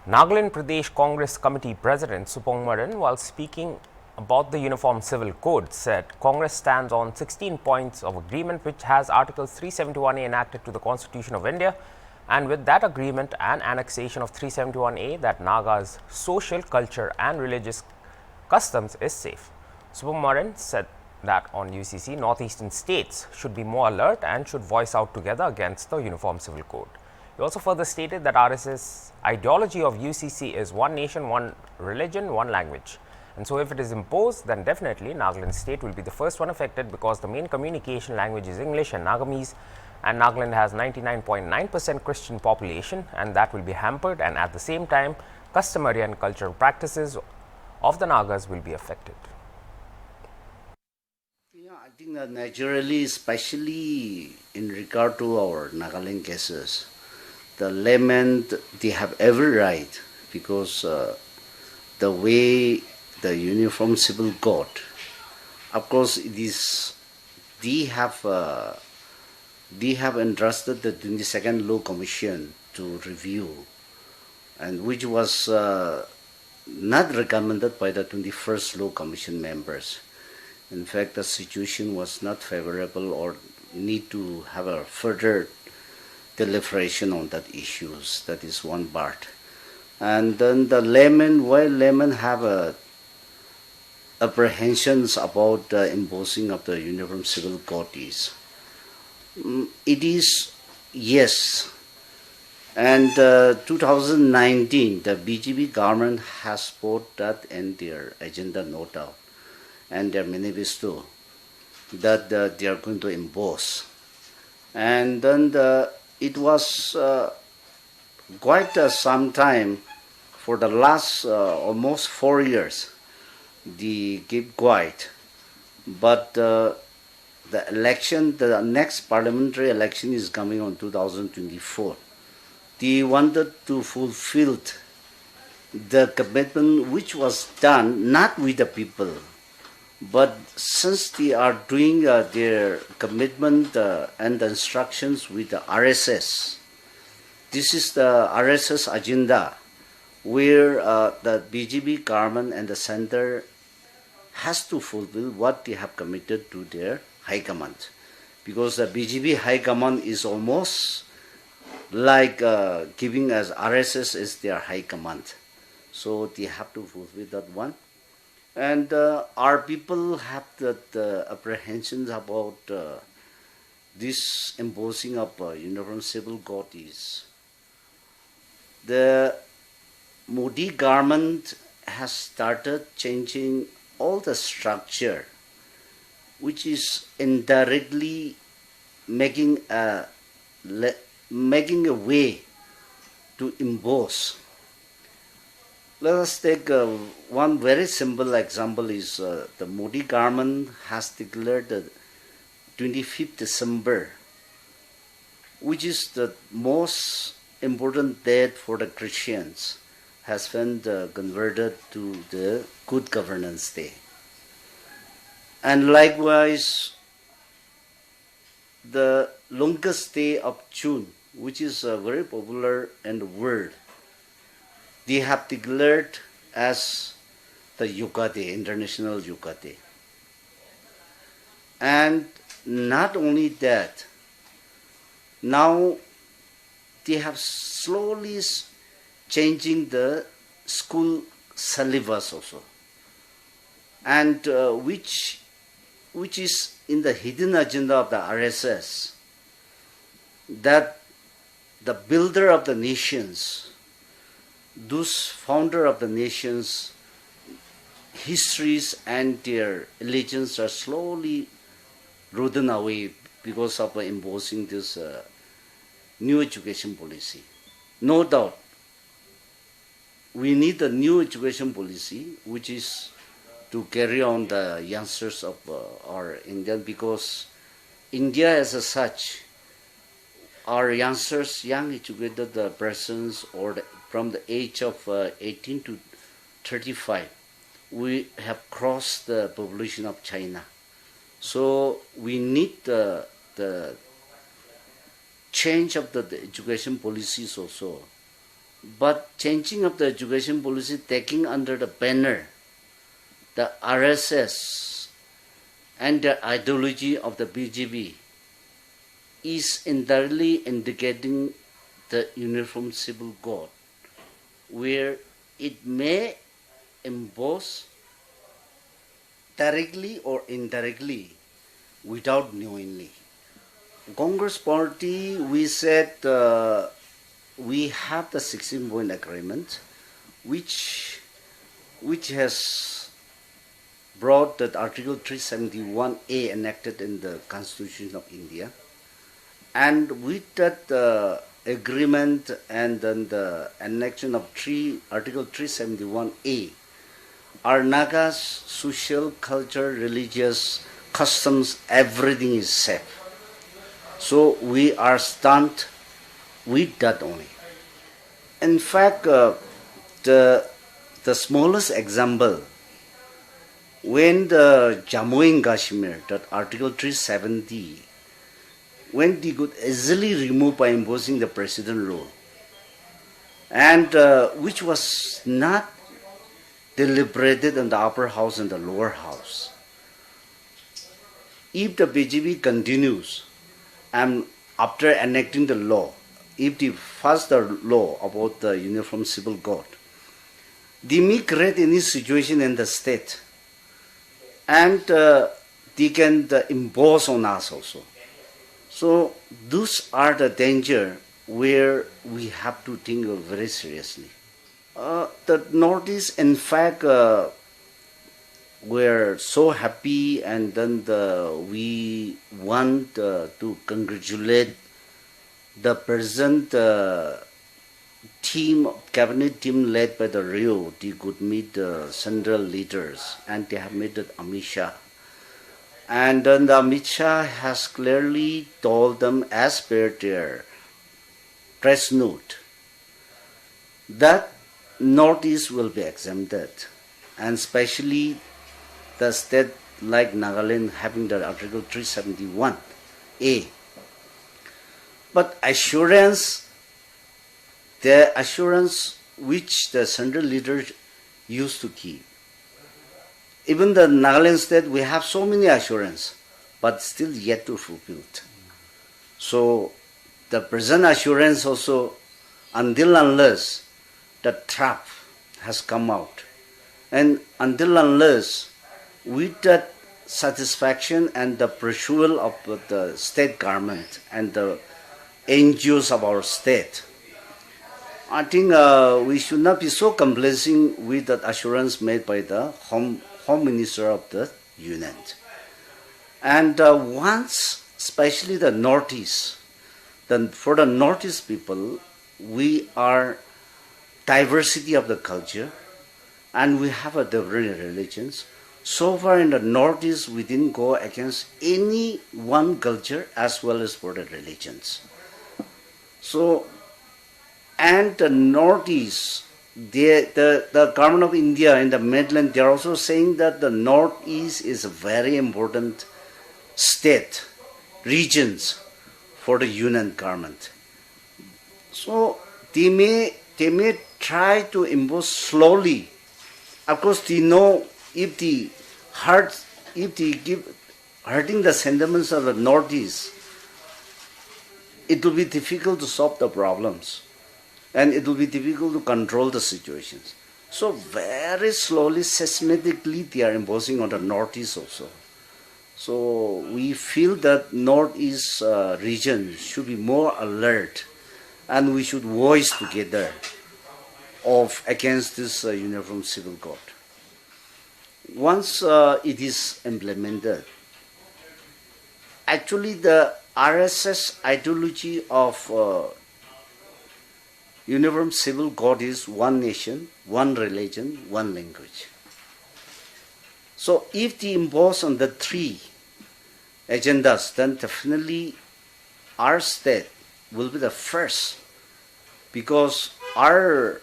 Nagaland Pradesh Congress Committee President Supongmeren, while speaking about the Uniform Civil Code, said Congress stands on 16 points of agreement which has Article 371A enacted to the Constitution of India, and with that agreement and annexation of 371A that Naga's social, culture and religious customs is safe. Supongmeren said that on UCC, northeastern states should be more alert and should voice out together against the Uniform Civil Code. He also further stated that RSS ideology of UCC is one nation, one religion, one language. And so if it is imposed, then definitely Nagaland state will be the first one affected, because the main communication language is English and Nagamese, and Nagaland has 99.9% Christian population, and that will be hampered, and at the same time customary and cultural practices of the Nagas will be affected. I think that naturally, especially in regard to our Nagaland cases, the laymen, they have every right, because the way the Uniform Civil Code, of course, it is they have entrusted the 22nd Law Commission to review, and which was not recommended by the 21st Law Commission members. In fact, the situation was not favorable or need to have a further deliberation on that issues. That is one part. And then the laymen, while laymen have apprehensions about the imposing of the Uniform Civil Code is, it is yes. And 2019, the BJP government has put that in their agenda, no doubt, and their manifesto, that they are going to impose. And then it was quite some time, for the last almost 4 years, they keep quiet. But the election, the next parliamentary election is coming on 2024. They wanted to fulfill the commitment which was done not with the people, but since they are doing their commitment and the instructions with the RSS, this is the RSS agenda, where the BJP government and the center has to fulfill what they have committed to their high command, because the BJP high command is almost like giving as RSS as their high command, so they have to fulfill that one. And our people have that apprehensions about this imposing of Uniform Civil Code is, the Modi government has started changing all the structure, which is indirectly making a way to impose. Let us take one very simple example is the Modi government has declared the 25th December, which is the most important date for the Christians, has been converted to the Good Governance Day. And likewise, the longest day of June, which is very popular in the world, they have declared as the Yoga Day, International Yoga Day. And not only that, now they have slowly changing the school syllabus also, and which is in the hidden agenda of the RSS, that the builder of the nations, those founder of the nations, histories and their allegiance are slowly rodden away because of imposing this new education policy. No doubt, we need a new education policy which is to carry on the youngsters of our Indian, because India as such, our youngsters, young educated persons, or from the age of 18 to 35, we have crossed the population of China. So we need the change of the education policies also. But changing of the education policy, taking under the banner the RSS and the ideology of the BJP, is entirely indicating the Uniform Civil Code, where it may impose directly or indirectly without knowingly. Congress party, we said we have the 16-point agreement, which has brought that Article 371A enacted in the Constitution of India. And with that agreement and then the enactment of Article 371A, our Nagas' social, culture, religious customs, everything is safe. So we are stunned with that only. In fact, the smallest example, when the Jammu and Kashmir, that Article 370, when they could easily remove by imposing the president rule, and which was not deliberated in the upper house and the lower house. If the BJP continues and after enacting the law, if they pass the law about the Uniform Civil Code, they may create any situation in the state and they can impose on us also. So those are the danger where we have to think very seriously. The Northeast, in fact, we're so happy, and then we want to congratulate the present cabinet team led by the Rio. They could meet the central leaders, and they have met Amit Shah. And then the Amit Shah has clearly told them, as per their press note, that Northeast will be exempted, and especially the state like Nagaland having the Article 371A. But the assurance which the central leaders used to keep. Even the Nagaland state, we have so many assurance, but still yet to fulfill it. So the present assurance also, until unless the trap has come out, and until unless with that satisfaction and the approval of the state government and the NGOs of our state, I think we should not be so complacent with that assurance made by the Home Minister of the Union. And once, especially the Northeast, then for the Northeast people, we are diversity of the culture, and we have a different religions. So far in the Northeast, we didn't go against any one culture as well as for the religions. So, and the Northeast, the government of India in the Midland, they are also saying that the Northeast is a very important state, regions for the Union government. So they may try to impose slowly. Of course, they know if they give hurting the sentiments of the Northeast, it will be difficult to solve the problems, and it will be difficult to control the situations. So very slowly, systematically, they are imposing on the Northeast also. So we feel that Northeast region should be more alert, and we should voice together against this Uniform Civil Code. Once it is implemented, actually the RSS ideology of Uniform Civil Code is one nation, one religion, one language. So if they impose on the three agendas, then definitely our state will be the first, because our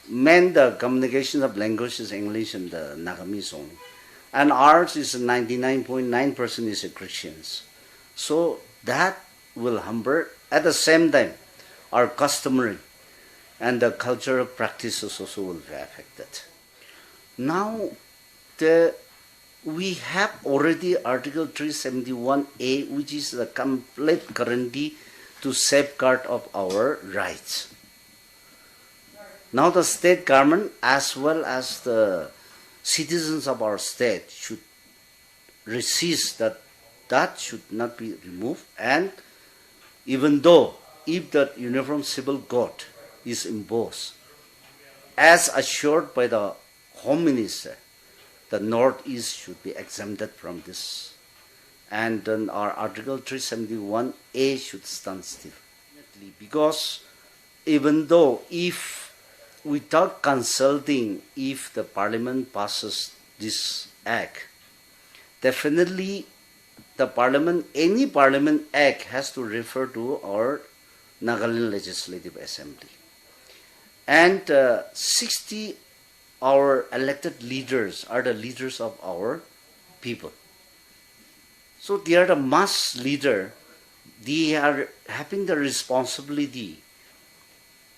the communication of language is English and the Nagamese only. And ours is 99.9% is Christians. So that will hamper. At the same time, our customary, and the cultural practices also will be affected. Now, we have already Article 371A, which is the complete guarantee to safeguard of our rights. Now the state government as well as the citizens of our state should resist that should not be removed, and even though if the Uniform Civil Code is imposed, as assured by the Home Minister, the Northeast should be exempted from this. And then our Article 371A should stand still. Because even though if without consulting, if the Parliament passes this act, definitely the Parliament, any Parliament act has to refer to our Nagaland Legislative Assembly. And 60 our elected leaders are the leaders of our people. So they are the mass leader. They are having the responsibility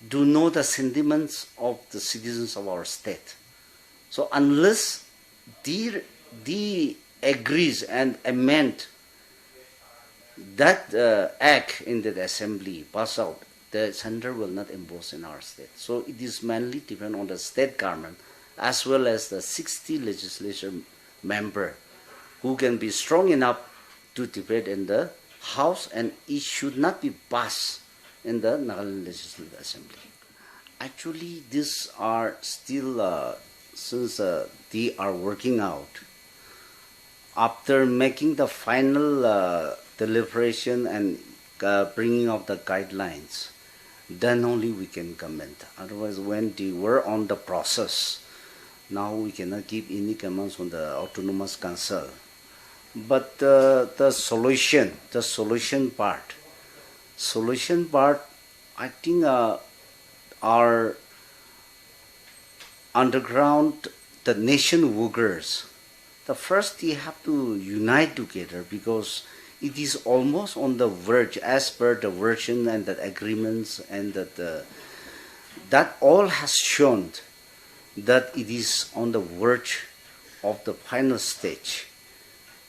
to know the sentiments of the citizens of our state. So unless they agrees and amend that act in the assembly pass out, the center will not impose in our state. So it is mainly depend on the state government as well as the 60 legislature member who can be strong enough to debate in the House, and it should not be passed in the Nagaland Legislative Assembly. Actually, these are still, since they are working out, after making the final deliberation and bringing out the guidelines, then only we can comment. Otherwise, when they were on the process, now we cannot give any comments on the autonomous council. But the solution part, I think our underground, the nation workers, the first they have to unite together, because it is almost on the verge, as per the version and the agreements, and that all has shown that it is on the verge of the final stage.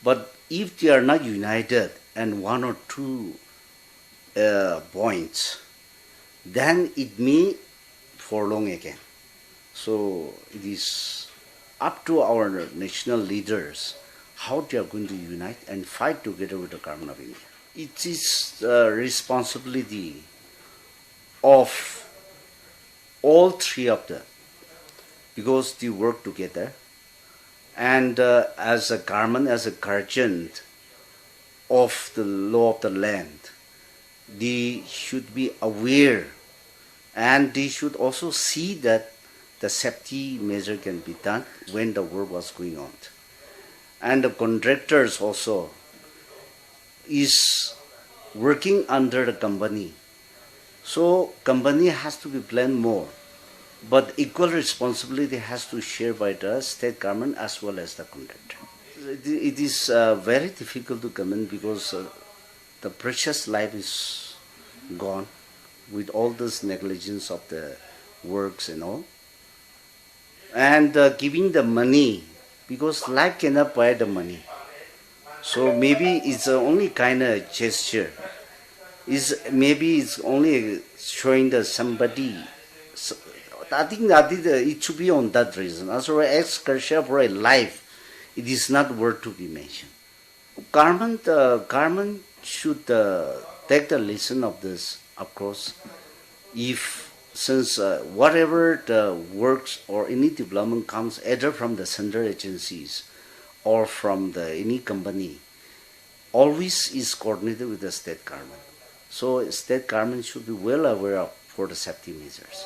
But if they are not united and one or two points, then it may prolong again. So it is up to our national leaders how they are going to unite and fight together with the government of India. It is the responsibility of all three of them, because they work together, and as a government, as a guardian of the law of the land, they should be aware, and they should also see that the safety measure can be done when the work was going on. And the contractors also is working under the company. So company has to be blamed more, but equal responsibility has to share by the state government as well as the contractor. It is very difficult to comment, because the precious life is gone with all this negligence of the works and all. And giving the money, because life cannot buy the money. So maybe it's only kind of gesture. Maybe it's only showing that somebody. So I think that it should be on that reason. As for excursion for a life, it is not worth to be mentioned. Government should take the lesson of this, of course. Since whatever the works or any development comes either from the central agencies or from any company, always is coordinated with the state government. So state government should be well aware of for the safety measures.